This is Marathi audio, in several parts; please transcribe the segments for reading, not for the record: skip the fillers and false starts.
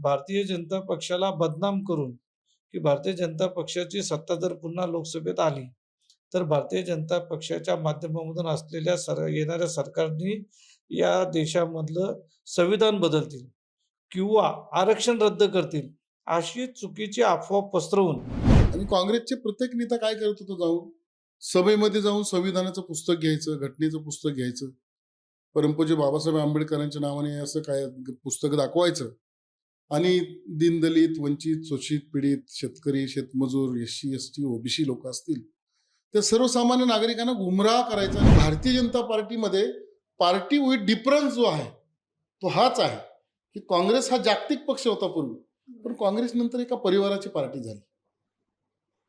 भारतीय जनता पक्षाला बदनाम करून, की भारतीय जनता पक्षाची सत्ता जर पुन्हा लोकसभेत आली, तर भारतीय जनता पक्षाच्या माध्यमामधून असलेल्या येणाऱ्या सरकारनी या देशामधलं संविधान बदलतील किंवा आरक्षण रद्द करतील, अशी चुकीची अफवा पसरवून आणि काँग्रेसचे प्रत्येक नेता काय करत होतो जाऊन सभेमध्ये जाऊन संविधानाचं पुस्तक घ्यायचं, घटनेचं पुस्तक घ्यायचं, परमपूज्य बाबासाहेब आंबेडकरांच्या नावाने असं काय पुस्तक दाखवायचं आणि दीनदलित, वंचित, शोषित, पीडित, शेतकरी, शेतमजूर, एससी, एसटी, ओबीसी लोक असतील, त्या सर्वसामान्य नागरिकांना गुमराह करायचा. आणि भारतीय जनता पार्टीमध्ये पार्टी विथ डिफरन्स जो आहे तो हाच आहे की काँग्रेस हा जागतिक पक्ष होता पूर्वी, पण काँग्रेस नंतर एका परिवाराची पार्टी झाली.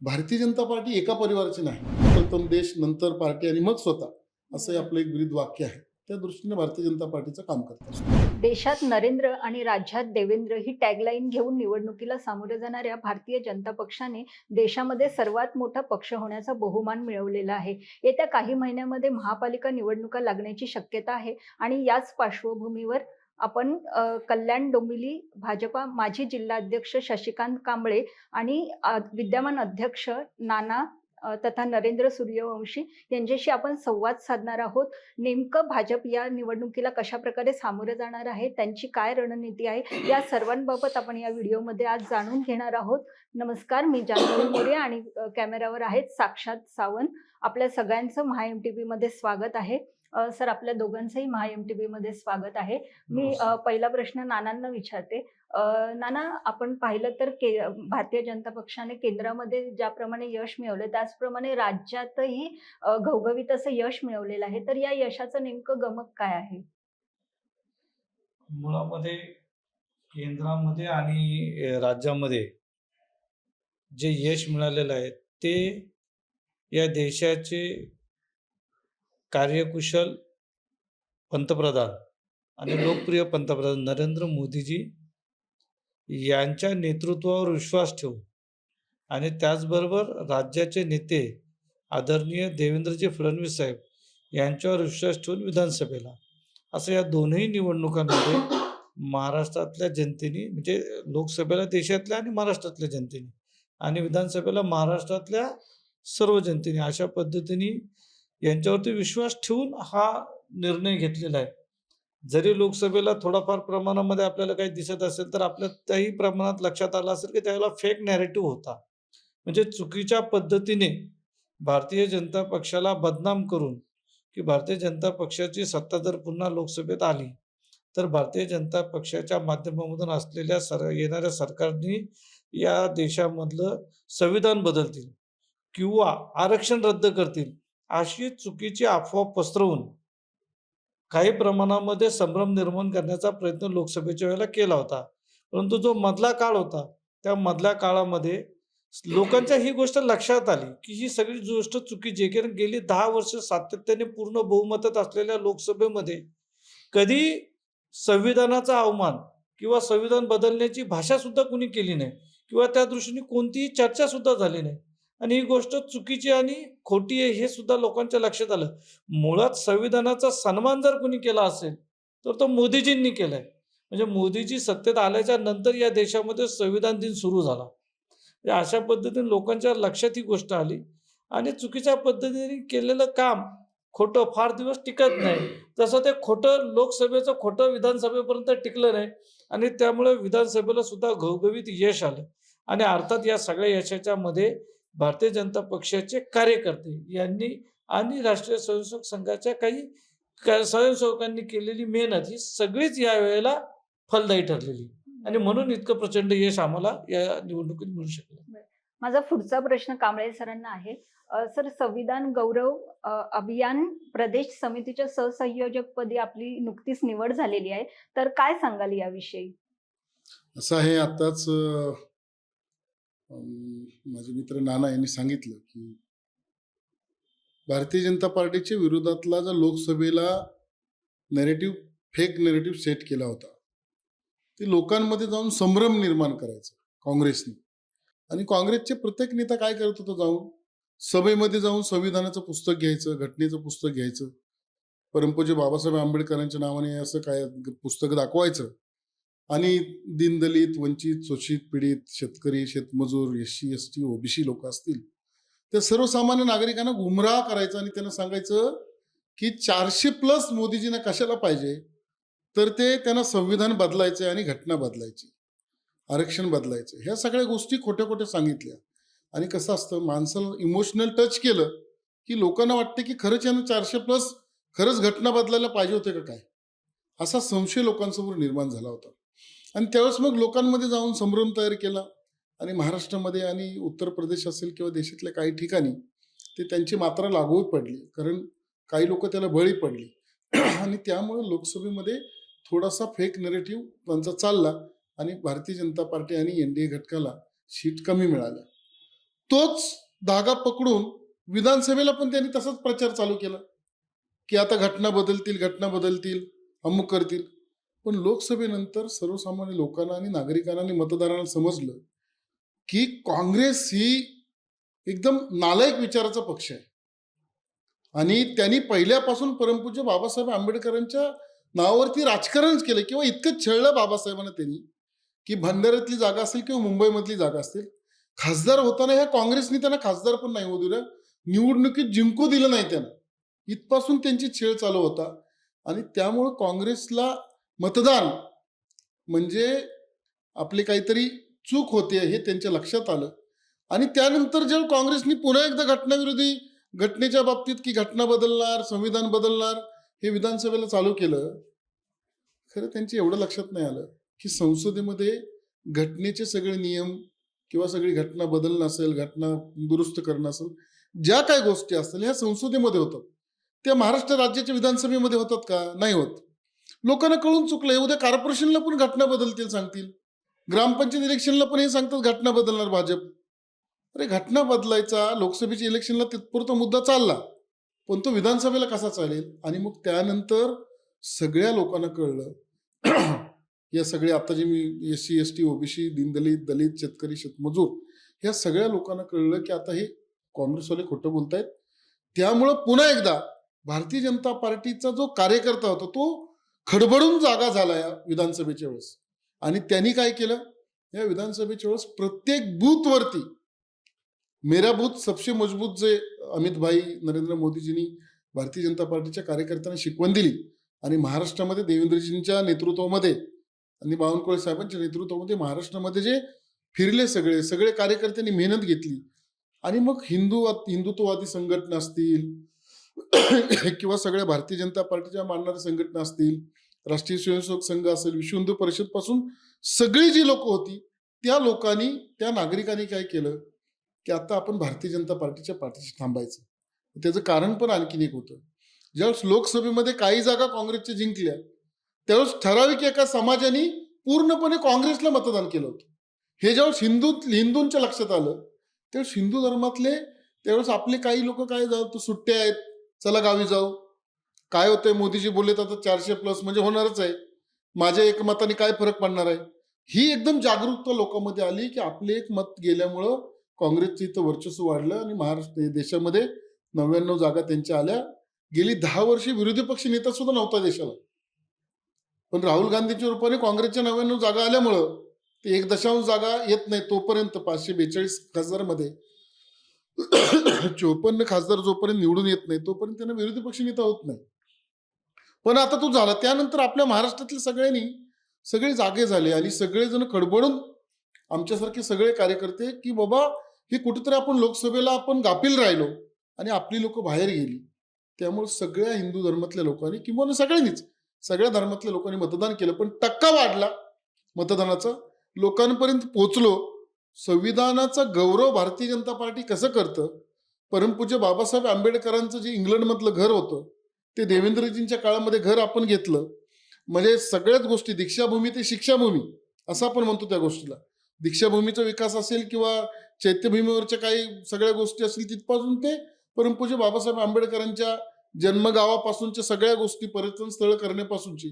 भारतीय जनता पार्टी एका परिवाराची नाही, प्रथम देश, नंतर पार्टी आणि मग स्वतः, असं आपलं एक ब्रीद वाक्य आहे. त्या दृष्टीने भारतीय जनता पार्टीचं काम करत असतो. देशात नरेंद्र आणि राज्यात देवेंद्र ही टॅगलाईन घेऊन निवडणुकीला सामोरे जाणाऱ्या भारतीय जनता पक्षाने देशामध्ये सर्वात मोठा पक्ष होण्याचा बहुमान मिळवलेला आहे. येत्या काही महिन्यांमध्ये महापालिका निवडणुका लागण्याची शक्यता आहे आणि याच पार्श्वभूमीवर आपण कल्याण डोंबिवली भाजपा माजी जिल्हाध्यक्ष शशिकांत कांबळे आणि विद्यमान अध्यक्ष नाना तथा नरेंद्र सूर्यवंशी यांच्याशी आपण संवाद साधणार आहोत. नेमकं भाजप या निवडणुकीला कशा प्रकारे सामोरे जाणार आहे, त्यांची काय रणनीती आहे, या सर्वांबाबत आपण या व्हिडिओमध्ये आज जाणून घेणार आहोत. नमस्कार, मी जान्हवी मोरे आणि कॅमेरावर आहेत साक्षात सावंत. आपल्या सगळ्यांचं महा MTV मध्ये स्वागत आहे. सर, आपल्या दोघांचंही महा MTV मध्ये स्वागत आहे. मी पहिला प्रश्न नानांना विचारते. नाना, आपण पाहिलं तर भारतीय जनता पक्षाने केंद्रामध्ये ज्याप्रमाणे यश मिळवलं त्याचप्रमाणे राज्यातही घवघवीत असं यश मिळवलेलं आहे. तर या यशाचं नेमकं गमक काय आहे? मुळामध्ये केंद्रामध्ये आणि राज्यामध्ये जे यश मिळालेलं आहे, ते या देशाचे कार्यकुशल पंतप्रधान आणि लोकप्रिय पंतप्रधान नरेंद्र मोदीजी यांच्या नेतृत्वावर विश्वास ठेवून आणि त्याचबरोबर राज्याचे नेते आदरणीय देवेंद्रजी फडणवीस साहेब यांच्यावर विश्वास ठेवून विधानसभेला, असं या दोन्ही निवडणुकांमध्ये महाराष्ट्रातल्या जनतेने, म्हणजे लोकसभेला देशातल्या आणि महाराष्ट्रातल्या जनतेने आणि विधानसभेला महाराष्ट्रातल्या सर्व जनतेने अशा पद्धतीने यांच्यावरती विश्वास ठेवून हा निर्णय घेतलेला आहे. जरी लोकसभेला थोडाफार प्रमाणामध्ये आपल्याला काही दिसत असेल, तर आपल्या त्याही प्रमाणात लक्षात आलं असेल की त्यावेळेला फेक नॅरेटिव्ह होता. म्हणजे चुकीच्या पद्धतीने भारतीय जनता पक्षाला बदनाम करून, की भारतीय जनता पक्षाची सत्ता जर पुन्हा लोकसभेत आली, तर भारतीय जनता पक्षाच्या माध्यमामधून असलेल्या येणाऱ्या सरकारनी या देशामधलं संविधान बदलतील किंवा आरक्षण रद्द करतील, अशी चुकीची अफवा पसरवून काही प्रमाणामध्ये संभ्रम निर्माण करण्याचा प्रयत्न लोकसभेच्या वेळेला केला होता. परंतु जो मधला काळ होता, त्या मधल्या काळामध्ये लोकांच्या ही गोष्ट लक्षात आली, की ही सगळी गोष्ट चुकीची आहे. कारण गेली 10 वर्ष सातत्याने पूर्ण बहुमतात असलेल्या लोकसभेमध्ये कधी संविधानाचा अवमान किंवा संविधान बदलण्याची भाषा सुद्धा कुणी केली नाही किंवा त्या दृष्टीने कोणतीही चर्चा सुद्धा झाली नाही. आणि ही गोष्ट चुकीची आणि खोटी आहे हे सुद्धा लोकांच्या लक्षात आलं. मुळात संविधानाचा सन्मान जर कोणी केला असेल, तर तो मोदीजींनी केलाय. म्हणजे मोदीजी सत्तेत आल्याच्या नंतर या देशामध्ये संविधान दिन सुरू झाला. म्हणजे अशा पद्धतीने लोकांच्या लक्षात ही गोष्ट आली आणि चुकीच्या पद्धतीने केलेलं काम खोटं फार दिवस टिकत नाही. तसं ते खोटं लोकसभेचं खोटं विधानसभेपर्यंत टिकलं नाही आणि त्यामुळे विधानसभेला सुद्धा घवघवीत यश आलं. आणि अर्थात या सगळ्या यशाच्या मध्ये भारतीय जनता पक्षाचे कार्यकर्ते यांनी आणि राष्ट्रीय स्वयंसेवक संघाच्या काही स्वयंसेवकांनी केलेली मेहनत ही सगळीच या वेळेला फलदायी ठरलेली आणि म्हणून इतकं प्रचंड यश आम्हाला या निवडणुकीत मिळू शकलं. माझा पुढचा प्रश्न कांबळे सरांना आहे. सर, संविधान गौरव अभियान प्रदेश समितीच्या सहसंयोजकपदी आपली नुकतीच निवड झालेली आहे. तर काय सांगाल याविषयी? असं आहे, आताच माझे मित्र नाना यांनी सांगितलं की भारतीय जनता पार्टीच्या विरोधातला जो लोकसभेला नेरेटिव्ह, फेक नेरेटिव्ह सेट केला होता, ते लोकांमध्ये जाऊन संभ्रम निर्माण करायचं काँग्रेसने. आणि काँग्रेसचे प्रत्येक नेता काय करत होतो जाऊन सभेमध्ये जाऊन संविधानाचं पुस्तक घ्यायचं, घटनेचं पुस्तक घ्यायचं, परमपूज्य बाबासाहेब आंबेडकरांच्या नावाने असं काय पुस्तक दाखवायचं आणि दीनदलित, वंचित, शोषित, पीडित, शेतकरी, शेतमजूर, SC, ST, OBC लोक असतील, त्या सर्वसामान्य नागरिकांना गुमराह करायचं आणि त्यांना सांगायचं की 400+ मोदीजींना कशाला पाहिजे, तर ते त्यांना संविधान बदलायचे आणि घटना बदलायची, आरक्षण बदलायचं. ह्या सगळ्या गोष्टी खोट्या खोट्या सांगितल्या. आणि कसं असतं, माणसाला इमोशनल टच केलं की लोकांना वाटतं की खरंच यानं 400+ खरंच घटना बदलायला पाहिजे होते का काय, असा संशय लोकांसमोर निर्माण झाला होता. आणि त्यावेळेस मग लोकांमध्ये जाऊन संभ्रम तयार केला आणि महाराष्ट्रामध्ये आणि उत्तर प्रदेश असेल किंवा देशातल्या काही ठिकाणी ते त्यांची मात्रा लागू पडली, कारण काही लोक त्याला बळी पडली. आणि त्यामुळे लोकसभेमध्ये थोडासा फेक नरेटिव्ह त्यांचा चालला आणि भारतीय जनता पार्टी आणि NDA घटकाला सीट कमी मिळाल्या. तोच धागा पकडून विधानसभेला पण त्यांनी तसाच प्रचार चालू केला की आता घटना बदलतील, घटना बदलतील, अमुक करतील. पण लोकसभेनंतर सर्वसामान्य लोकांना आणि नागरिकांना आणि मतदारांना समजलं की काँग्रेस ही एकदम नालायक विचाराचा पक्ष आहे. आणि त्यांनी पहिल्यापासून परमपूज्य बाबासाहेब आंबेडकरांच्या नावावरती राजकारणच केलं किंवा इतकं छळलं बाबासाहेबांना त्यांनी की भंडाऱ्यातली जागा असेल किंवा मुंबईमधली जागा असतील, खासदार होताना ह्या काँग्रेसने त्यांना खासदार पण नाही होऊ दिलं, निवडणुकीत जिंकू दिलं नाही त्यांना. इथपासून त्यांची छेड चालू होता. आणि त्यामुळं काँग्रेसला मतदान म्हणजे आपली काहीतरी चूक होते हे त्यांच्या लक्षात आलं. आणि त्यानंतर जेव्हा काँग्रेसने पुन्हा एकदा घटनाविरोधी घटनेच्या बाबतीत की घटना बदलणार, संविधान बदलणार हे विधानसभेला चालू केलं, खरं त्यांच्या एवढं लक्षात नाही आलं की संसदेमध्ये घटनेचे सगळे नियम किंवा सगळी घटना बदलणं असेल, घटना दुरुस्त करणं असेल, ज्या काही गोष्टी असतील ह्या संसदेमध्ये होतात. त्या महाराष्ट्र राज्याच्या विधानसभेमध्ये होतात का? नाही होत. लोकांना कळून चुकलंय. उद्या कॉर्पोरेशनला पण घटना बदलतील सांगतील, ग्रामपंचायत इलेक्शनला पण हे सांगतात घटना बदलणार भाजप. अरे घटना बदलायचा लोकसभेच्या इलेक्शनला तिथपुरता मुद्दा चालला, पण तो विधानसभेला कसा चालेल? आणि मग त्यानंतर सगळ्या लोकांना कळलं या सगळ्या आता जे मी SC, ST, OBC, दीनदलित, दलित, शेतकरी, शेतमजूर ह्या सगळ्या लोकांना कळलं की आता हे काँग्रेसवाले खोटं बोलतायत. त्यामुळं पुन्हा एकदा भारतीय जनता पार्टीचा जो कार्यकर्ता होता तो खडबडून जागा झाला या विधानसभेच्या वेळेस. आणि त्यांनी काय केलं, या विधानसभेच्या वेळेस प्रत्येक बूथवरती मेरा बूथ सबसे मजबूत जे अमित भाई नरेंद्र मोदीजींनी भारतीय जनता पार्टीच्या कार्यकर्त्यांना शिकवण दिली आणि महाराष्ट्रामध्ये देवेंद्रजींच्या नेतृत्वामध्ये आणि बावनकुळे साहेबांच्या नेतृत्वामध्ये महाराष्ट्रामध्ये जे फिरले सगळे सगळे कार्यकर्त्यांनी मेहनत घेतली. आणि मग हिंदुत्ववादी संघटना असतील किंवा सगळ्या भारतीय जनता पार्टीच्या मानणाऱ्या संघटना असतील, राष्ट्रीय स्वयंसेवक संघ असेल, विश्व हिंदू परिषद पासून सगळी जी लोक होती त्या लोकांनी, त्या नागरिकांनी काय केलं की आता आपण भारतीय जनता पार्टीच्या पाठीशी थांबायचं. त्याचं कारण पण आणखीन एक होतं, ज्यावेळेस लोकसभेमध्ये काही जागा काँग्रेसच्या जिंकल्या त्यावेळेस ठराविक एका समाजाने पूर्णपणे काँग्रेसला मतदान केलं होतं. हे ज्यावेळेस हिंदूंच्या लक्षात आलं त्यावेळेस हिंदू धर्मातले त्यावेळेस आपले काही लोक काय जाऊ सुट्ट्या आहेत, चला गावी जाऊ, काय होतंय मोदीजी बोलले तर 400+ म्हणजे होणारच आहे, माझ्या एक मताने काय फरक पडणार आहे. ही एकदम जागरूकता लोकांमध्ये आली की आपले एक मत गेल्यामुळं काँग्रेसचं इथं वर्चस्व वाढलं आणि महाराष्ट्र देशामध्ये 99 जागा त्यांच्या आल्या. गेली 10 वर्षे विरोधी पक्ष नेता सुद्धा नव्हता देशाला, पण राहुल गांधीच्या रूपाने काँग्रेसच्या 99 जागा आल्यामुळं ते 1.0 जागा येत नाही तोपर्यंत 542 खासदारमध्ये 54 खासदार जोपर्यंत निवडून येत नाही तोपर्यंत त्यांना विरोधी पक्ष नेता होत नाही. पण आता तो झाला. त्यानंतर आपल्या महाराष्ट्रातल्या सगळ्यांनी सगळे जागे झाले आणि सगळेजण खडबडून आमच्यासारखे सगळे कार्यकर्ते की बाबा हे कुठेतरी आपण लोकसभेला आपण गाफील राहिलो आणि आपली लोक बाहेर गेली. त्यामुळे सगळ्या हिंदू धर्मातल्या लोकांनी किंवा सगळ्यांनीच सगळ्या धर्मातल्या लोकांनी मतदान केलं, पण टक्का वाढला मतदानाचा, लोकांपर्यंत पोहोचलो. संविधानाचा गौरव भारतीय जनता पार्टी कसं करतं, परमपूज्य बाबासाहेब आंबेडकरांचं जे इंग्लंडमधलं घर होतं ते देवेंद्रजींच्या काळामध्ये घर आपण घेतलं. म्हणजे सगळ्याच गोष्टी दीक्षाभूमी ते शिक्षाभूमी असं आपण म्हणतो त्या गोष्टीला. दीक्षाभूमीचा विकास असेल किंवा चैत्यभूमीवरच्या काही सगळ्या गोष्टी असतील तिथपासून ते परमपूज्य बाबासाहेब आंबेडकरांच्या जन्मगावापासूनच्या सगळ्या गोष्टी, पर्यटन स्थळ करण्यापासूनची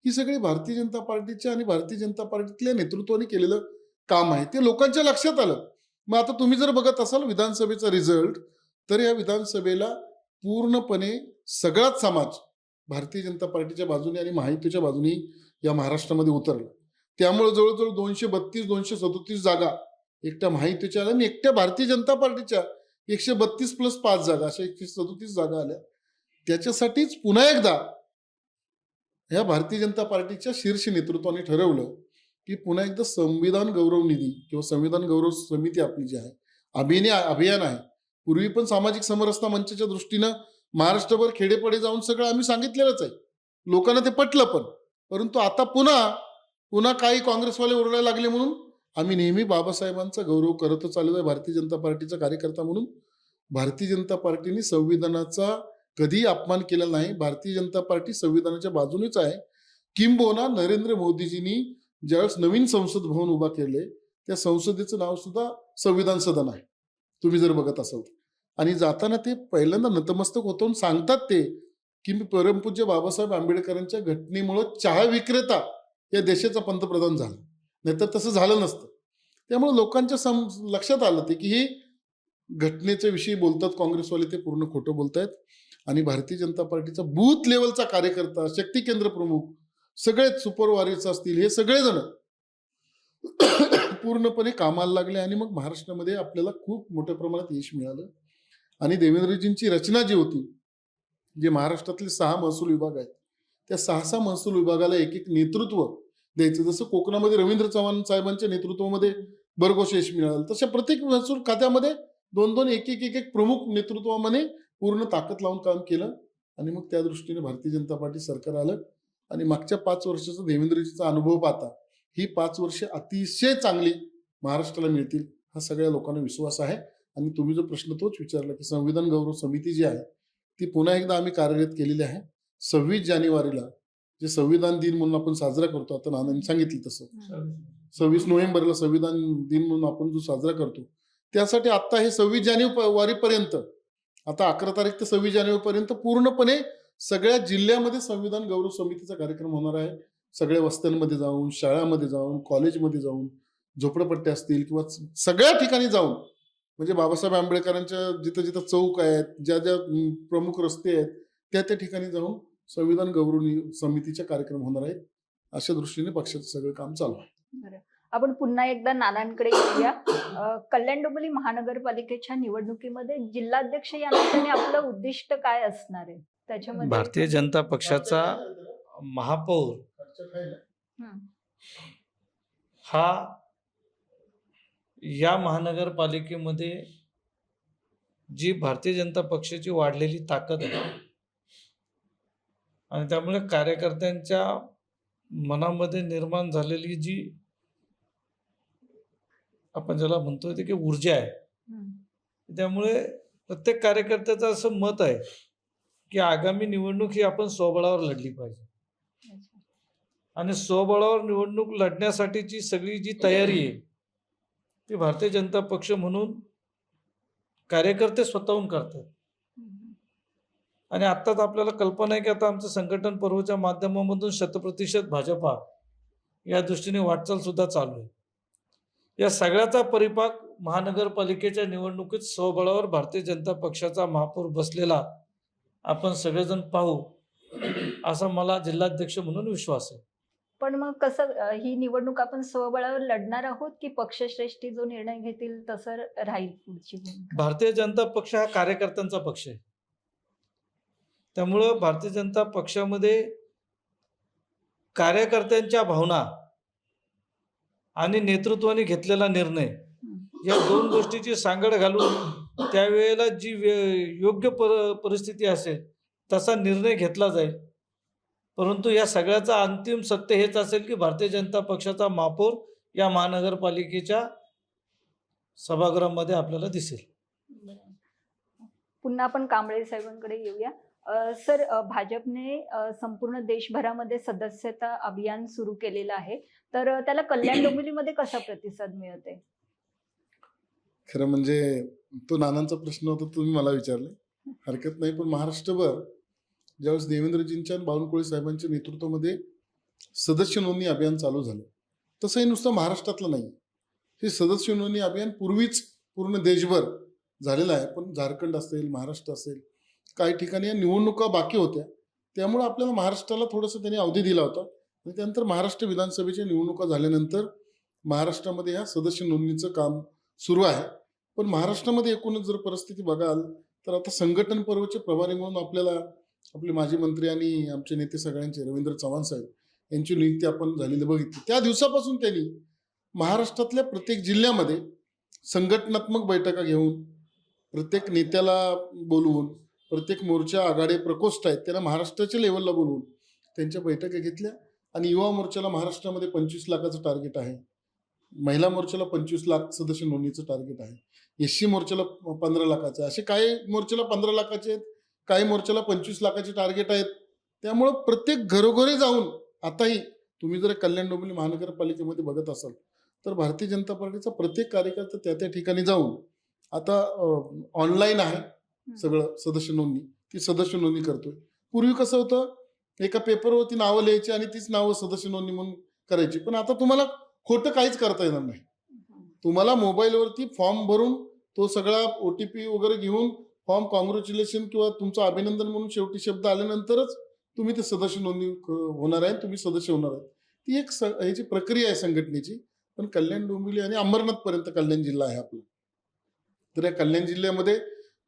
ही सगळी भारतीय जनता पार्टीच्या आणि भारतीय जनता पार्टीतल्या नेतृत्वाने केलेलं काम आहे. ते लोकांच्या लक्षात आलं. मग आता तुम्ही जर बघत असाल विधानसभेचा रिझल्ट, तर या विधानसभेला पूर्णपणे सगळाच समाज भारतीय जनता पार्टीच्या बाजूने आणि महायुतीच्या बाजूने या महाराष्ट्रामध्ये उतरला. त्यामुळे जवळजवळ 232-237 जागा एकट्या महायुतीच्या आल्या आणि एकट्या भारतीय जनता पार्टीच्या 132+5 जागा, अशा 137 जागा आल्या. त्याच्यासाठीच पुन्हा एकदा ह्या भारतीय जनता पार्टीच्या शीर्ष नेतृत्वाने ठरवलं की पुन्हा एकदा संविधान गौरव निधी किंवा संविधान गौरव समिती आपली जी आहे, अभियान आहे. पूर्वी पण सामाजिक समरसता मंचाच्या दृष्टीनं महाराष्ट्रभर खेडेपडे जाऊन सगळं आम्ही सांगितलेलंच आहे. लोकांना ते पटलं पण. परंतु आता पुन्हा काही काँग्रेसवाले ओरडायला लागले म्हणून आम्ही नेहमी बाबासाहेबांचा गौरव करतच आलेलो आहे भारतीय जनता पार्टीचा कार्यकर्ता म्हणून. भारतीय जनता पार्टीने संविधानाचा कधीही अपमान केलेला नाही. भारतीय जनता पार्टी संविधानाच्या बाजूनेच आहे. किंबहुना नरेंद्र मोदीजींनी ज्यावेळेस नवीन संसद भवन उभा केले, त्या संसदेचं नाव सुद्धा संविधान सदन आहे, तुम्ही जर बघत असाल तर. आणि जाताना ते पहिल्यांदा नतमस्तक होतो आणि सांगतात ते की मी परमपूज्य बाबासाहेब आंबेडकरांच्या घटनेमुळं चहा विक्रेता या देशाचा पंतप्रधान झाला, नाहीतर तसं झालं नसतं. त्यामुळे लोकांच्या लक्षात आलं ते की ही घटनेच्या विषयी बोलतात काँग्रेसवाले, ते पूर्ण खोटं बोलतायत. आणि भारतीय जनता पार्टीचा बूथ लेवलचा कार्यकर्ता, शक्ती केंद्र प्रमुख, सगळेच सुपर वॉरियर्स असतील, हे सगळेजण पूर्णपणे कामाला लागले आणि मग महाराष्ट्रामध्ये आपल्याला खूप मोठ्या प्रमाणात यश मिळालं. आणि देवेंद्रजींची रचना जी होती, जे महाराष्ट्रातले 6 महसूल विभाग आहेत, त्या 6 महसूल विभागाला एक एक नेतृत्व द्यायचं. जसं कोकणामध्ये रवींद्र चव्हाण साहेबांच्या नेतृत्वामध्ये भरघोस यश मिळालं, तशा प्रत्येक महसूल खात्यामध्ये 2-2 एक प्रमुख नेतृत्वामध्ये पूर्ण ताकद लावून काम केलं. आणि मग त्या दृष्टीने भारतीय जनता पार्टी सरकार आलं. आणि मागच्या 5 वर्षाचा देवेंद्रजीचा अनुभव पाहता ही 5 वर्ष अतिशय चांगली महाराष्ट्राला मिळतील, हा सगळ्या लोकांना विश्वास आहे. आणि तुम्ही जो प्रश्न तोच विचारला की संविधान गौरव समिती जी आहे ती पुन्हा एकदा आम्ही कार्यरत केलेली आहे. 26 जानेवारीला जे संविधान दिन म्हणून आपण साजरा करतो, आता नानांनी सांगितलं तसं 26 नोव्हेंबरला संविधान दिन म्हणून आपण जो साजरा करतो, त्यासाठी आता हे 26 जानेवारीपर्यंत, आता 11 तारीख ते 26 जानेवारीपर्यंत पूर्णपणे सगळ्या जिल्ह्यामध्ये संविधान गौरव समितीचा कार्यक्रम होणार आहे. सगळ्या वस्त्यांमध्ये जाऊन, शाळांमध्ये जाऊन, कॉलेजमध्ये जाऊन, झोपडपट्ट्या असतील किंवा सगळ्या ठिकाणी जाऊन, म्हणजे बाबासाहेब आंबेडकरांच्या जिथं जिथं चौक आहेत, ज्या ज्या प्रमुख रस्ते आहेत, त्या ठिकाणी जाऊन संविधान गौरव समितीचे कार्यक्रम होणार आहेत. अशा दृष्टीने पक्षाचं सगळं काम चालू आहे. बरं. आपण पुन्हा एकदा नानांकडे येऊया. कल्याण डोंबिवली महानगरपालिकेच्या निवडणुकीमध्ये जिल्हाध्यक्ष या नात्याने आपलं उद्दिष्ट काय असणार आहे त्याच्यामध्ये? भारतीय जनता पक्षाचा महापौर हं. हा या महानगरपालिकेमध्ये जी भारतीय जनता पक्षाची वाढलेली ताकद आहे आणि त्यामुळे कार्यकर्त्यांच्या मनामध्ये निर्माण झालेली जी आपण ज्याला म्हणतोय ते की ऊर्जा आहे, हं. त्यामुळे प्रत्येक कार्यकर्त्याचं असं मत आहे की आगामी निवडणूक ही आपण स्वबळावर लढली पाहिजे. अच्छा. आणि स्वबळावर निवडणूक लढण्यासाठीची सगळी जी तयारी आहे ती भारतीय जनता पक्ष म्हणून कार्यकर्ते स्वतःहून करतात. हं. आणि आत्ताच आपल्याला कल्पना आहे की आता आमचं संघटन पर्वच्या माध्यमामधून 100% भाजपा या दृष्टीने वाटचाल सुद्धा चालू आहे. या सगळ्याचा परिपाक महानगरपालिकेच्या निवडणुकीत स्वबळावर भारतीय जनता पक्षाचा महापौर बसलेला आपण सगळेजण पाहू, असा मला जिल्हाध्यक्ष म्हणून विश्वास आहे. पण मग कसं ही निवडणूक आपण स्वबळावर लढणार आहोत की पक्षश्रेष्ठी जो निर्णय घेतील तसं राहील पुढची भूमिका? भारतीय जनता पक्ष हा कार्यकर्त्यांचा पक्ष आहे. त्यामुळं भारतीय जनता पक्षामध्ये कार्यकर्त्यांच्या भावना आणि नेतृत्वाने घेतलेला निर्णय हं. या 2 गोष्टीची सांगड घालून त्यावेळेला जी योग्य परिस्थिती असेल तसा निर्णय घेतला जाईल. परंतु या सगळ्याचा अंतिम सत्य हेच असेल की भारतीय जनता पक्षाचा महापौर या महानगरपालिकेच्या सभागृहामध्ये आपल्याला दिसेल. बरं. पुन्हा आपण कांबळे साहेबांकडे येऊया. सर, भाजपने संपूर्ण देशभरामध्ये सदस्यता अभियान सुरू केलेलं आहे, तर त्याला कल्याण डोंबिवलीमध्ये कसा प्रतिसाद मिळत आहे? खरं म्हणजे तो नानांचा प्रश्न होता, तुम्ही मला विचारले, हरकत नाही. पण महाराष्ट्रभर ज्यावेळेस देवेंद्रजींच्या आणि बावनकुळे साहेबांच्या नेतृत्वामध्ये सदस्य नोंदणी अभियान चालू झालं, तसं हे नुसतं महाराष्ट्रातलं नाही. हे सदस्य नोंदणी अभियान पूर्वीच पूर्ण देशभर झालेलं आहे. पण झारखंड असेल, महाराष्ट्र असेल, काही ठिकाणी या निवडणुका बाकी होत्या, त्यामुळे आपल्याला महाराष्ट्राला थोडंसं त्यांनी अवधी दिला होता. आणि त्यानंतर महाराष्ट्र विधानसभेच्या निवडणुका झाल्यानंतर महाराष्ट्रामध्ये ह्या सदस्य नोंदणीचं काम सुरू आहे. पण महाराष्ट्रामध्ये एकूणच जर परिस्थिती बघाल तर आता संघटन पर्वचे प्रभारी म्हणून आपल्याला आपले माजी मंत्री आणि आमचे नेते सगळ्यांचे रवींद्र चव्हाण साहेब यांची नियुक्ती आपण झालेली बघितली. त्या दिवसापासून त्यांनी महाराष्ट्रातल्या प्रत्येक जिल्ह्यामध्ये संघटनात्मक बैठका घेऊन प्रत्येक नेत्याला बोलवून प्रत्येक मोर्चा आघाडी प्रकोष्ठ आहेत त्यांना महाराष्ट्राच्या लेवलला बोलवून त्यांच्या बैठका घेतल्या. आणि युवा मोर्चाला महाराष्ट्रामध्ये 25 लाखाचं टार्गेट आहे, महिला मोर्चाला 25 लाख सदस्य नोंदणीचं टार्गेट आहे, एससी मोर्चाला 15 लाखाचं आहे. असे काही मोर्चाला 15 लाखाचे आहेत, काही मोर्चाला 25 लाखाचे टार्गेट आहेत. त्यामुळं प्रत्येक घरोघरी जाऊन आताही तुम्ही जर कल्याण डोंबिवली महानगरपालिकेमध्ये बघत असाल तर भारतीय जनता पार्टीचा प्रत्येक कार्यकर्ता त्या त्या ठिकाणी जाऊन आता ऑनलाईन आहे सगळं सदस्य नोंदणी, ती सदस्य नोंदणी करतोय. पूर्वी कसं होतं, एका पेपरवरती नावं लिहायची आणि तीच नावं सदस्य नोंदणी म्हणून करायची. पण आता तुम्हाला खोटं काहीच करता येणार नाही. तुम्हाला मोबाईलवरती फॉर्म भरून तो सगळा OTP वगैरे घेऊन फॉर्म कॉंग्रॅच्युलेशन किंवा तुमचं अभिनंदन म्हणून शेवटी शब्द आल्यानंतरच तुम्ही ते सदस्य नोंदणी होणार आहे, तुम्ही सदस्य होणार आहे. ती एक ह्याची प्रक्रिया आहे संघटनेची. पण कल्याण डोंबिवली आणि अंबरनाथपर्यंत कल्याण जिल्हा आहे आपला. तर या कल्याण जिल्ह्यामध्ये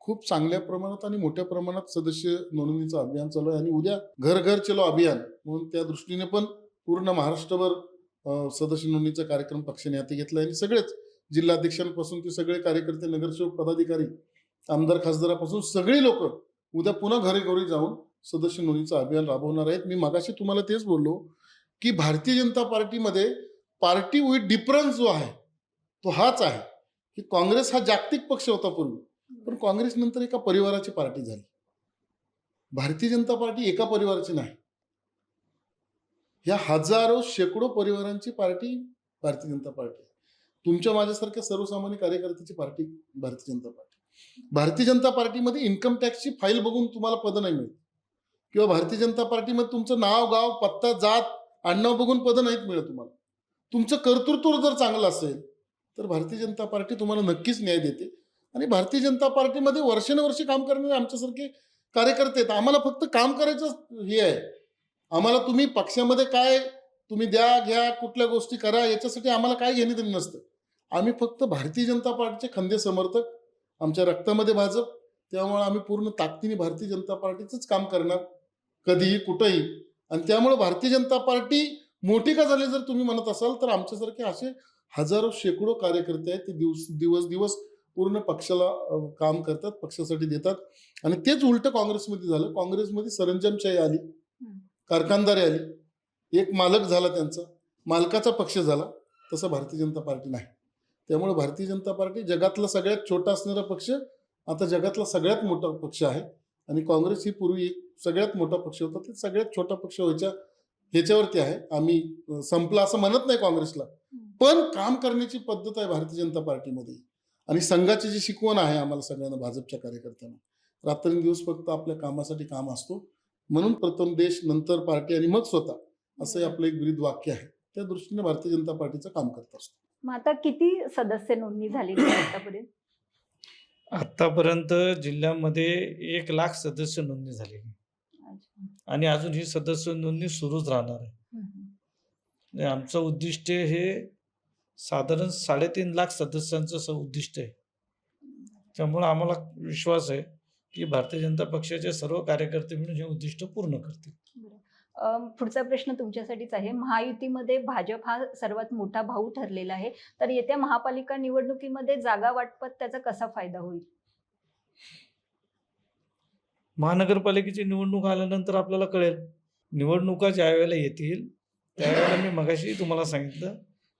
खूप चांगल्या प्रमाणात आणि मोठ्या प्रमाणात सदस्य नोंदणीचं अभियान चालू आहे. आणि उद्या घर घर चलो अभियान म्हणून त्या दृष्टीने पण पूर्ण महाराष्ट्रभर सदस्य नोंदणीचा कार्यक्रम पक्षाने हाती घेतला. आणि सगळेच जिल्हाध्यक्षांपासून ते सगळे कार्यकर्ते, नगरसेवक, पदाधिकारी, आमदार, खासदारापासून सगळी लोक उद्या पुन्हा घरी जाऊन सदस्य नोंदणीचं अभियान राबवणार आहेत. मी मगाशी तुम्हाला तेच बोललो की भारतीय जनता पार्टीमध्ये पार्टी विथ डिफरन्स जो आहे तो हाच आहे की काँग्रेस हा जागतिक पक्ष होता पूर्वी, पण काँग्रेस नंतर एका परिवाराची पार्टी झाली. भारतीय जनता पार्टी एका परिवाराची नाही, ह्या हजारो शेकडो परिवारांची पार्टी भारतीय जनता पार्टी. तुमच्या माझ्यासारख्या सर्वसामान्य कार्यकर्त्याची पार्टी भारतीय जनता पार्टी. भारतीय जनता पार्टीमध्ये इन्कम टॅक्सची फाईल बघून तुम्हाला पद नाही मिळत, किंवा भारतीय जनता पार्टीमध्ये तुमचं नाव, गाव, पत्ता, जात, आडनाव बघून पद नाहीत मिळत तुम्हाला. तुमचं कर्तृत्व जर चांगलं असेल तर भारतीय जनता पार्टी तुम्हाला नक्कीच न्याय देते. आणि भारतीय जनता पार्टीमध्ये वर्षानुवर्षे काम करणारे आमच्यासारखे कार्यकर्ते आहेत. आम्हाला फक्त काम करायचं हे आहे. आम्हाला तुम्ही पक्षामध्ये काय तुम्ही द्या घ्या, कुठल्या गोष्टी करा, याच्यासाठी आम्हाला काय घेणे देणे नसतं. आम्ही फक्त भारतीय जनता पार्टीचे खंदे समर्थक, आमच्या रक्तामध्ये भाजप, त्यामुळे आम्ही पूर्ण ताकदीने भारतीय जनता पार्टीचंच काम करणार कधीही कुठंही. आणि त्यामुळे भारतीय जनता पार्टी मोठी का झाली जर तुम्ही म्हणत असाल तर आमच्यासारखे असे हजारो शेकडो कार्यकर्ते आहेत, ते दिवस पूर्ण पक्षाला काम करतात, पक्षासाठी देतात. आणि तेच उलट काँग्रेसमध्ये झालं. काँग्रेसमध्ये सरंजामशाही आली, कारखानदारी आली, एक मालक झाला, त्यांचा मालकाचा पक्ष झाला. तसं भारतीय जनता पार्टी नाही. त्यामुळे भारतीय जनता पार्टी जगातला सगळ्यात छोटा असणारा पक्ष आता जगातला सगळ्यात मोठा पक्ष आहे. आणि काँग्रेस ही पूर्वी एक सगळ्यात मोठा पक्ष होता, ते सगळ्यात छोटा पक्ष व्हायच्या ह्याच्यावरती आहे. आम्ही संपला असं म्हणत नाही काँग्रेसला, पण काम करण्याची पद्धत आहे भारतीय जनता पार्टीमध्ये. आणि संघाची जी शिकवण आहे आम्हाला सगळ्यांना, भाजपच्या कार्यकर्त्यांना, रात्रंदिवस फक्त आपल्या कामासाठी काम असतो. म्हणून प्रथम देश, नंतर पार्टी आणि मग स्वतः, असं आपलं एक ब्रीद वाक्य आहे. त्या दृष्टीने भारतीय जनता पार्टीचं काम करत असतो. मग आता किती सदस्य नोंदणी झाली आतापर्यंत? आतापर्यंत जिल्ह्यामध्ये 1 लाख सदस्य नोंदणी झाली आणि अजून ही सदस्य नोंदणी सुरूच राहणार आहे. आणि आमचं उद्दिष्ट हे साधारण 3.5 लाख सदस्यांचं उद्दिष्ट आहे. त्यामुळे आम्हाला विश्वास आहे की भारतीय जनता पक्षाचे सर्व कार्यकर्ते मिळून हे उद्दिष्ट पूर्ण करतील. पुढचा प्रश्न तुमच्यासाठीच आहे. महायुतीमध्ये भाजप हा सर्वात मोठा भाऊ ठरलेला आहे, तर येत्या महापालिका निवडणुकीमध्ये जागा वाटपात त्याचा कसा फायदा होईल? महानगरपालिकेची निवडणूक आल्यानंतर आपल्याला कळेल. निवडणुका ज्या वेळेला येतील त्यावेळेला मी मगाशी तुम्हाला सांगितलं,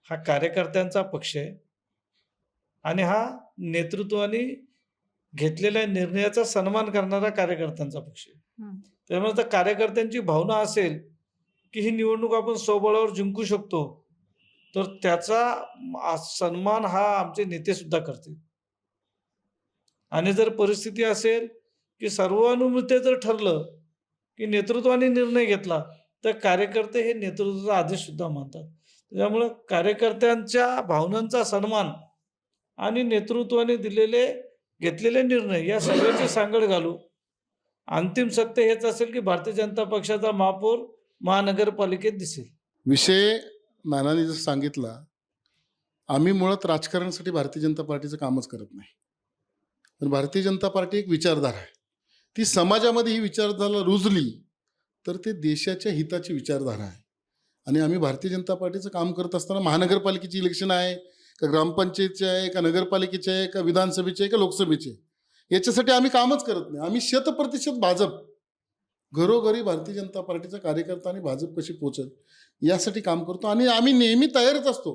हा कार्यकर्त्यांचा पक्ष आहे आणि हा नेतृत्वाने घेतलेल्या निर्णयाचा सन्मान करणारा कार्यकर्त्यांचा पक्ष आहे. त्यामुळे त्या कार्यकर्त्यांची भावना असेल की ही निवडणूक आपण स्वबळावर जिंकू शकतो, तर त्याचा सन्मान हा आमचे नेते सुद्धा करतील. आणि जर परिस्थिती असेल की सर्वानुमते जर ठरलं की नेतृत्वाने निर्णय घेतला, तर कार्यकर्ते हे नेतृत्वाचा आदेश सुद्धा मानतात. त्यामुळे कार्यकर्त्यांच्या भावनांचा सन्मान आणि नेतृत्वाने घेतलेले निर्णय या सगळ्याची सांगड घालू. अंतिम सत्य हेच असेल की भारतीय जनता पक्षाचा महापौर महानगरपालिकेत दिसेल. विषय नानांनी जसं सांगितला, आम्ही मुळात राजकारणासाठी भारतीय जनता पार्टीचं कामच करत नाही. पण भारतीय जनता पार्टी एक विचारधारा आहे. ती समाजामध्ये ही विचारधारा रुजली तर ते देशाच्या हिताची विचारधारा आहे. आणि आम्ही भारतीय जनता पार्टीचं काम करत असताना महानगरपालिकेची इलेक्शन आहे का ग्रामपंचायतचे आहे का नगरपालिकेचे आहे का विधानसभेचे आहे का लोकसभेचे, याच्यासाठी आम्ही कामच करत नाही. आम्ही 100% भाजप, घरोघरी भारतीय जनता पार्टीचा कार्यकर्ता आणि भाजप कशी पोचेल यासाठी काम करतो. आणि आम्ही नेहमी तयारच असतो.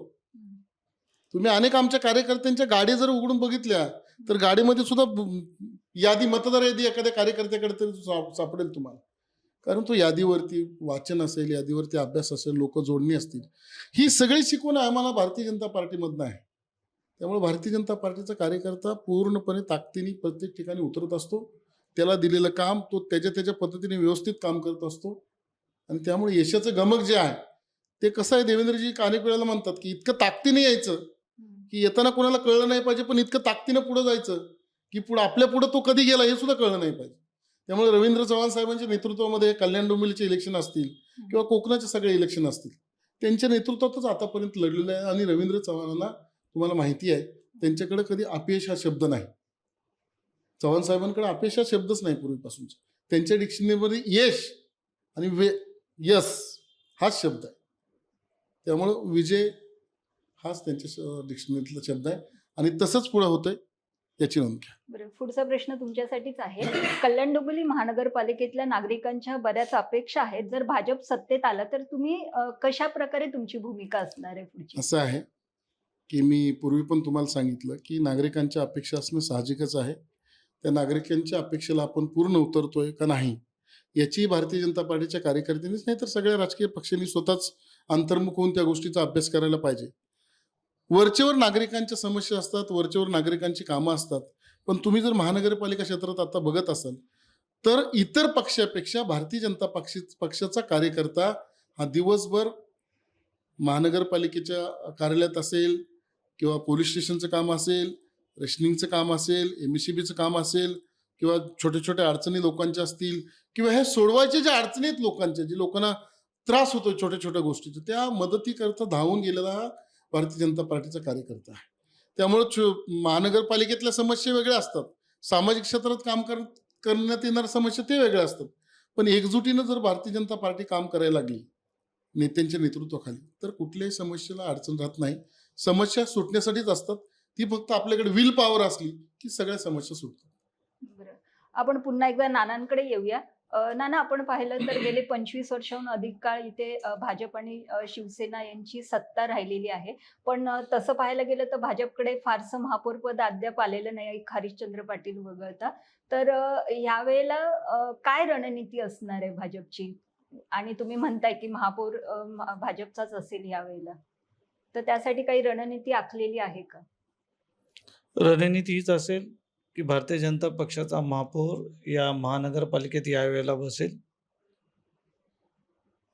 तुम्ही अनेक आमच्या कार्यकर्त्यांच्या गाडी जर उघडून बघितल्या तर गाडीमध्ये सुद्धा यादी, मतदार यादी एखाद्या कार्यकर्त्याकडे तरी सापडेल तुम्हाला. कारण तो यादीवरती वाचन असेल, यादीवरती अभ्यास असेल, लोक जोडणी असतील, ही सगळी शिकवण आम्हाला भारतीय जनता पार्टीमधनं आहे. त्यामुळे भारतीय जनता पार्टीचा कार्यकर्ता पूर्णपणे ताकदीने प्रत्येक ठिकाणी उतरत असतो. त्याला दिलेलं काम तो त्याच्या पद्धतीने व्यवस्थित काम करत असतो. आणि त्यामुळे यशाचं गमक जे आहे ते कसं आहे, देवेंद्रजी अनेक वेळेला म्हणतात की इतकं ताकदीने यायचं की येताना कोणाला कळलं नाही पाहिजे, पण इतकं ताकदीनं पुढे जायचं की आपल्या पुढे तो कधी गेला हे सुद्धा कळलं नाही पाहिजे. त्यामुळे रवींद्र चव्हाण साहेबांच्या नेतृत्वामध्ये कल्याण डोंबिवलीचे इलेक्शन असतील किंवा कोकणाचे सगळे इलेक्शन असतील, त्यांच्या नेतृत्वातच आतापर्यंत लढलेलं आहे. आणि रवींद्र चव्हाणांना तुम्हाला माहिती आहे, त्यांच्याकडे कधी अपयश हा शब्द नाही. चव्हाण साहेबांकडे अपयश हा शब्दच नाही पूर्वीपासूनचा. त्यांच्या डिक्शनरीमध्ये यश आणि यस हाच शब्द आहे. त्यामुळं विजय हाच त्यांच्या डिक्शनरीतला शब्द आहे आणि तसंच पुढे होतंय याची नोंद घ्या. बरं, पुढचा प्रश्न तुमच्यासाठीच आहे. कल्याण डोंबिवली महानगरपालिकेतल्या नागरिकांच्या बऱ्याच अपेक्षा आहेत. जर भाजप सत्तेत आलं तर तुम्ही कशा प्रकारे तुमची भूमिका असणार आहे पुढची? असं आहे की मी पूर्वी पण तुम्हाला सांगितलं की नागरिकांच्या अपेक्षा असणं साहजिकच आहे. त्या नागरिकांच्या अपेक्षेला आपण पूर्ण उतरतोय का नाही याची भारतीय जनता पार्टीच्या कार्यकर्त्यांनीच नाही तर सगळ्या राजकीय पक्षांनी स्वतःच अंतर्मुख होऊन त्या गोष्टीचा अभ्यास करायला पाहिजे. वरचेवर नागरिकांच्या समस्या असतात, वरचेवर नागरिकांची कामं असतात. पण तुम्ही जर महानगरपालिका क्षेत्रात आता बघत असाल तर इतर पक्षापेक्षा भारतीय जनता पक्षाचा कार्यकर्ता हा दिवसभर महानगरपालिकेच्या कार्यालयात असेल किंवा पोलीस स्टेशनचं काम असेल, रेशनिंगचं काम असेल, MSCBचं काम असेल किंवा छोट्या छोट्या अडचणी लोकांच्या असतील किंवा हे सोडवायचे ज्या अडचणी आहेत लोकांच्या, जे लोकांना त्रास होतो छोट्या छोट्या गोष्टीचा, त्या मदतीकरता धावून गेलेला हा भारतीय जनता पार्टीचा कार्यकर्ता आहे. त्यामुळे महानगरपालिकेतल्या समस्या वेगळ्या असतात, सामाजिक क्षेत्रात काम करण्यात येणाऱ्या समस्या ते वेगळ्या असतात. पण एकजुटीनं जर भारतीय जनता पार्टी काम करायला लागली नेत्यांच्या नेतृत्वाखाली तर कुठल्याही समस्येला अडचण राहत नाही. समस्या सुटण्यासाठीच असतात. ती फक्त आपल्याकडे विल पॉवर असली की सगळ्या समस्या सुटतात. बरं, आपण पुन्हा एकदा नानांकडे येऊया. नाना, आपण पाहिलं तर गेले 25 वर्षाहून अधिक काळ इथे भाजप आणि शिवसेना यांची सत्ता राहिलेली आहे. पण तसं पाहायला गेलं तर भाजपकडे फारसं महापौर पद अद्याप आलेलं नाही, एक हरिश्चंद्र पाटील वगळता. तर यावेळेला काय रणनीती असणार आहे भाजपची? आणि तुम्ही म्हणताय की महापौर भाजपचाच असेल यावेळेला, तर त्यासाठी काही रणनीती आखलेली आहे का? रणनीती हीच असेल की भारतीय जनता पक्षाचा महापौर या महानगरपालिकेत यावेळेला बसेल.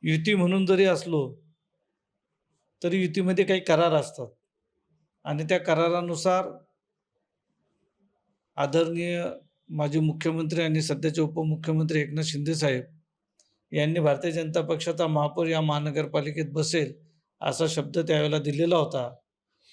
युती म्हणून जरी असलो तरी युतीमध्ये काही करार असतात आणि त्या करारानुसार आदरणीय माजी मुख्यमंत्री आणि सध्याचे उपमुख्यमंत्री एकनाथ शिंदे साहेब यांनी भारतीय जनता पक्षाचा महापौर या महानगरपालिकेत बसेल असा शब्द त्यावेळेला दिलेला होता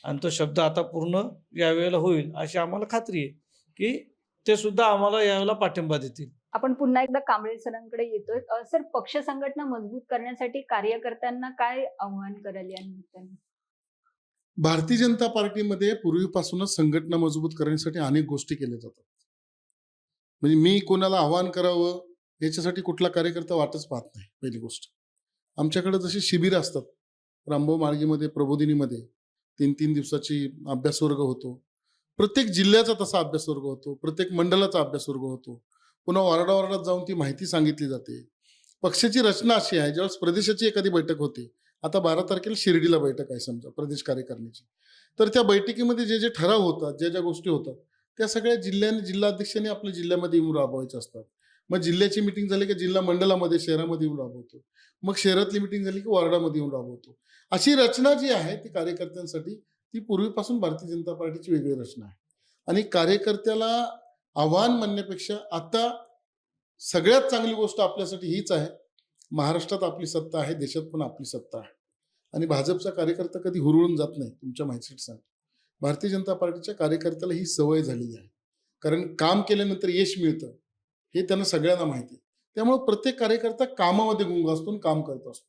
आणि तो शब्द आता पूर्ण यावेळेला होईल अशी आम्हाला खात्री आहे की ते सुद्धा आम्हाला यावेळेला पाठिंबा देतील. आपण पुन्हा एकदा कांबळे सरांकडे येतोय. सर, पक्ष संघटना मजबूत करण्यासाठी कार्यकर्त्यांना काय आव्हान कराल या निमित्ताने? भारतीय जनता पार्टीमध्ये पूर्वीपासूनच संघटना मजबूत करण्यासाठी अनेक गोष्टी केल्या जातात. म्हणजे मी कोणाला आव्हान करावं याच्यासाठी कुठला कार्यकर्ता वाटच पाहत नाही. पहिली गोष्ट, आमच्याकडे जशी शिबिरं असतात, रामभाऊ माळगीमध्ये, प्रबोधिनीमध्ये 3-3 दिवसाची अभ्यास वर्ग होतो. प्रत्येक जिल्ह्याचा तसा अभ्यास वर्ग होतो, प्रत्येक मंडळाचा अभ्यास वर्ग होतो. पुन्हा वार्डात जाऊन ती माहिती सांगितली जाते. पक्षाची रचना अशी आहे, ज्यावेळेस प्रदेशाची एखादी बैठक होते, आता 12 तारखेला शिर्डीला बैठक आहे समजा प्रदेश कार्यकारिणीची, तर त्या बैठकीमध्ये जे जे ठराव होतात, ज्या ज्या गोष्टी होतात त्या सगळ्या जिल्हाध्यक्षांनी आपल्या जिल्ह्यामध्ये येऊन राबवायच्या असतात. मग जिल्ह्याची मिटिंग झाली की जिल्हा मंडळामध्ये शहरामध्ये येऊन राबवतो, मग शहरातली मिटिंग झाली की वार्डामध्ये येऊन राबवतो. अशी रचना जी आहे ती कार्यकर्त्यांसाठी ती पूर्वीपासून भारतीय जनता पार्टीची वेगळी रचना आहे. आणि कार्यकर्त्याला आव्हान म्हणण्यापेक्षा आता सगळ्यात चांगली गोष्ट आपल्यासाठी हीच आहे, महाराष्ट्रात आपली सत्ता आहे, देशात पण आपली सत्ता आहे. आणि भाजपचा कार्यकर्ता कधी हुरळून जात नाही. तुमच्या माहितीसाठी सांग, भारतीय जनता पार्टीच्या कार्यकर्त्याला ही सवय झालेली आहे. कारण काम केल्यानंतर यश मिळतं हे त्यांना सगळ्यांना माहिती आहे. त्यामुळे प्रत्येक कार्यकर्ता कामामध्ये गुंग असतो आणि काम करत असतो.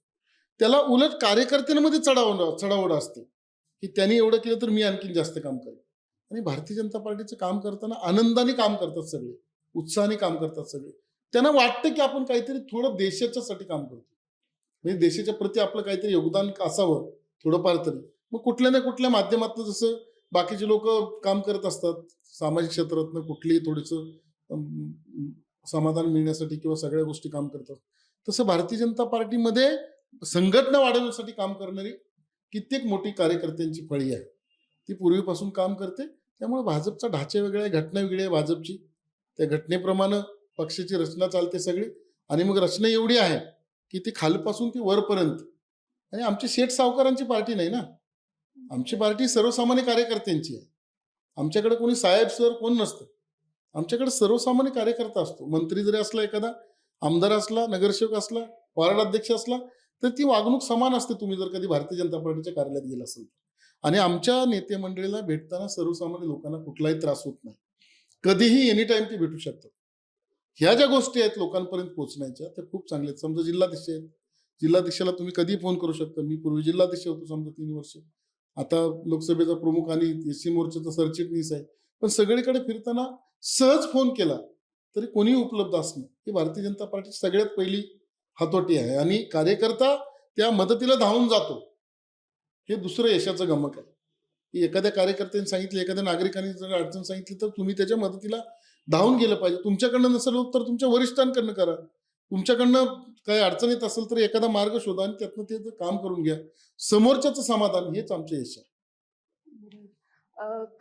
त्याला उलट कार्यकर्त्यांमध्ये चढाओढ असते की त्यांनी एवढं केलं तर मी आणखीन जास्त काम करेन. आणि भारतीय जनता पार्टीचं काम करताना आनंदाने काम करतात सगळे, उत्साहाने काम करतात सगळे. त्यांना वाटतं की आपण काहीतरी थोडं देशाच्यासाठी काम करतो, म्हणजे देशाच्या प्रती आपलं काहीतरी योगदान असावं थोडंफार तरी. मग कुठल्या ना कुठल्या माध्यमातून जसं बाकीचे लोक काम करत असतात सामाजिक क्षेत्रातनं कुठलीही थोडंसं समाधान मिळण्यासाठी किंवा सगळ्या गोष्टी काम करतात, तसं भारतीय जनता पार्टीमध्ये संघटना वाढवण्यासाठी काम करणारी कित्येक मोठी कार्यकर्त्यांची फळी आहे. ती पूर्वीपासून काम करते. त्यामुळे भाजपचा ढाचा वेगळा आहे, घटना वेगळी आहे भाजपची. त्या घटनेप्रमाणे पक्षाची रचना चालते सगळी. आणि मग रचना एवढी आहे की ती खालपासून ती वरपर्यंत. आणि आमची शेठ सावकारांची पार्टी नाही ना, आमची पार्टी सर्वसामान्य कार्यकर्त्यांची आहे. आमच्याकडे कोणी साहेब सर कोण नसतं. आमच्याकडे सर्वसामान्य कार्यकर्ता असतो. मंत्री जरी असला, एखादा आमदार असला, नगरसेवक असला, वार्ड अध्यक्ष असला, तर ती वागणूक समान असते. तुम्ही जर कधी भारतीय जनता पार्टीच्या कार्यालयात गेला असेल तर. आणि आमच्या नेते मंडळीला भेटताना सर्वसामान्य लोकांना कुठलाही त्रास होत नाही. कधीही एनी टाइम ते भेटू शकतात. ह्या ज्या गोष्टी आहेत लोकांपर्यंत पोहोचण्याच्या, त्या खूप चांगल्या आहेत. समजा जिल्हाध्यक्ष आहेत, जिल्हाध्यक्षाला तुम्ही कधीही फोन करू शकता. मी पूर्वी जिल्हाध्यक्ष होतो समजा 3 वर्ष. आता लोकसभेचा प्रमुख आणि एससी मोर्चाचा सरचिटणीस आहे. पण सगळीकडे फिरताना सहज फोन केला तरी कोणीही उपलब्ध असणं ही भारतीय जनता पार्टीची सगळ्यात पहिली हातोटी आहे. आणि कार्यकर्ता त्या मदतीला धावून जातो, हे दुसरं यशाचं गमक आहे. की एखाद्या कार्यकर्त्याने सांगितलं, एखाद्या नागरिकाने जर अडचण सांगितली तर तुम्ही त्याच्या मदतीला धावून गेलं पाहिजे. तुमच्याकडनं नसेल होत तर तुमच्या वरिष्ठांकडनं करा. तुमच्याकडनं काही अडचण येत असेल तर एखादा मार्ग शोधा आणि त्यातनं ते काम करून घ्या. समोरच्याचं समाधान हेच आमचे यश आहे.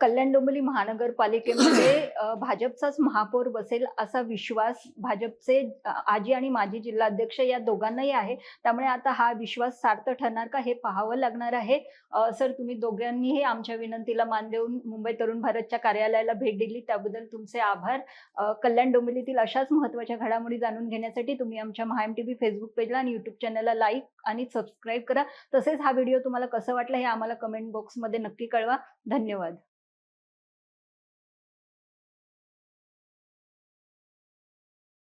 कल्याण डोंबिवली महानगरपालिकेमध्ये भाजपचाच महापौर बसेल असा विश्वास भाजपचे आजी आणि माजी जिल्हाध्यक्ष या दोघांनाही आहे. त्यामुळे आता हा विश्वास सार्थ ठरणार का हे पाहावं लागणार आहे. सर, तुम्ही दोघांनीही आमच्या विनंतीला मान देऊन मुंबई तरुण भारतच्या कार्यालयाला भेट दिली त्याबद्दल तुमचे आभार. कल्याण डोंबिवलीतील अशाच महत्त्वाच्या घडामोडी जाणून घेण्यासाठी तुम्ही आमच्या महाएम टीव्ही फेसबुक पेजला आणि युट्यूब चॅनलला लाईक आणि सबस्क्राईब करा. तसेच हा व्हिडिओ तुम्हाला कसा वाटला हे आम्हाला कमेंट बॉक्समध्ये नक्की कळवा. धन्यवाद.